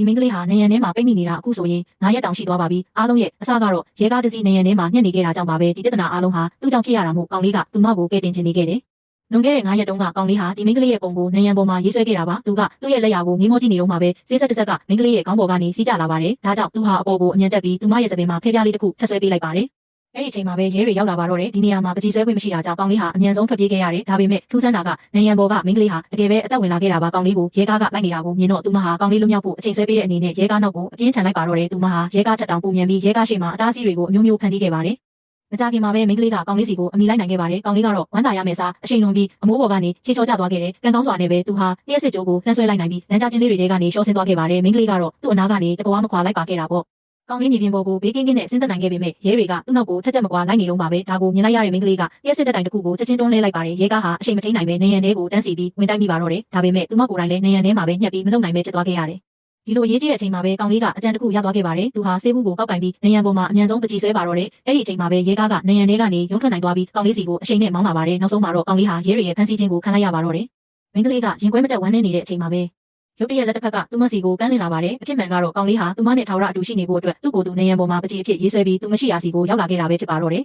ဒီမိန်းကလေးဟာနေရန်ထဲမှာပိတ်မိနေတာအခုဆိုရင်9ရက်တောင်ရှိသွားပါပြီအားလုံးရဲ့အစကတော့ရဲကားတစ်စီးနေရန်ထဲမှာညှက်နေခဲ့တာကြောင့်ပါပဲဒီပြဿနာအားလုံးဟာသူ့ကြောင့်ဖြစ်ရတာမို့ကောင်လေးကသူမကိုကဲတင်ချင်နေခဲ့တယ်လွန်ခဲ့တဲ့9ရက်တုန်းကကောင်လေးဟာဒီမိန်းကလေးရဲ့ပုံကိုနေရန်ပေါ်မှာရေးဆွဲခဲ့တာပါသူကသူ့ရဲ့လက်ရာကိုငေးမောကြည့်နေတော့မှပဲဆေးဆက်တစ်ဆက်ကမိန်းကလေးရဲ့ခေါင်းပေါ်ကနေစီးကျလာပါတယ်ဒါကြောင့်သူဟာအပေါ်ကိုအမြန်တက်ပြီးသူမရဲ့စပင်မှာဖဲပြားလေးတစ်ခုထပ်ဆွဲပေးလိုက်ပါတယ်အဲ့ဒီအချိန်မှာပဲရဲတွေရောက်လာပါတော့တယ်ဒီနေရာမှာပကြီးဆွဲခွင့်မရှိတာကြောင့်ကောင်လေးဟာအမြန်ဆုံးထွက်ပြေးခဲ့ရတယ်ဒါပေမဲ့ထူးဆန်းတာကနေရန်ပေါ်ကမိန်းကလေးဟာတကယ်ပဲအသက်ဝင်လာခဲ့တာပါကောင်လေးကိုရဲကားကလိုက်နေတာကိုမြင်တော့သူမဟာကောင်လေးလွတ်မြောက်ဖို့အချိန်ဆွဲပေးတဲ့အနေနဲ့ရဲကားနောက်ကိုအပြင်းထန်လိုက်ပါတော့တယ်သူမဟာရဲကားထက်တောင်ပုံမြန်ပြီးရဲကားရှိမှအတားအဆီးတွေကိုအမျိုးမျိုးဖန်တီးခဲ့ပါတယ်မကြခင်မှာပဲမိန်းကလေးကကောင်လေးစီကိုအမိလိုက်နိုင်ခဲ့ပါတယ်ကောင်လေးကတော့ဝမ်းသာရမယ်စားအချိန်လွန်ပြီးအမိုးပေါ်ကနေခြေချောကျသွားခဲ့တယ်ကံကောင်းစွာနဲ့ပဲသူဟာလျှက်စစ်ကြိုးကိုလှမ်းဆွဲလိုက်နိုင်ပြီးလမ်းကြားချင်းလေးတွေထဲကနေရှော့ဆင်းသွားခဲ့ပါတယ်မိန်းကလေးကတော့သူ့အနားကနေတပွားမခွာလိုက်ပါခဲ့တာပေါ့ကောင်လေးမြေပြင်ပေါ်ကိုဘေးကင်းကင်းနဲ့ဆင်းသက်နိုင်ခဲ့ပေမဲ့ရဲတွေကသူ့နောက်ကိုထက်ချက်မကွာလိုက်နေတော့မှာပဲဒါကိုမြင်လိုက်ရတဲ့မိန်းကလေးကလျှက်စစ်တဲ့တိုင်တစ်ခုကိုချက်ချင်းတွန်းလဲလိုက်ပါတယ်ရဲကားဟာအချိန်မထိန်နိုင်ပဲနေရန်ထဲကိုတန်းစီပြီးဝင်တိုက်မိပါတော့တယ်ဒါပေမဲ့သူမကိုယ်တိုင်လည်းနေရန်ထဲမှာပဲညှက်ပြီးမလုံနိုင်ပဲဖြစ်သွားခဲ့ရတယ်ဒီလိုရေးကြည့်တဲ့အချိန်မှာပဲကောင်လေးကအကြံတစ်ခုရသွားခဲ့ပါတယ်သူဟာဆေးဘူးကိုကောက်ကင်ပြီးနေရန်ပေါ်မှာအမြန်ဆုံးပကြီးဆွဲပါတော့တယ်အဲ့ဒီအချိန်မှာပဲရဲကားကနေရန်ထဲကနေရုံးထွက်နိုင်သွားပြီးကောင်လေးစီကိုအချိန်နဲ့မောင်းလာပါတယ်နောက်ဆုံးမှာတော့ကောင်လေးဟာရဲတွေရဲ့ဖမ်းဆီးခြင်းကိုခံလိုက်ရပါတော့တယ်မိန်းကလေးကရင်ခွဲမတက်ဝမ်းနေနေတဲ့အချိန်မှာပဲရုတ်တရက်လက်တစ်ဖက်ကသူမစီကိုကန်းလင်လာပါတယ်အဖြစ်မှန်ကတော့ကောင်လေးဟာသူမနဲ့ထာဝရအတူရှိနေဖို့အတွက်သူ့ကိုယ်သူနေရန်ပေါ်မှာပကြီးအဖြစ်ရေးဆွဲပြီးသူမရှိရာစီကိုရောက်လာခဲ့တာပဲဖြစ်ပါတော့တယ်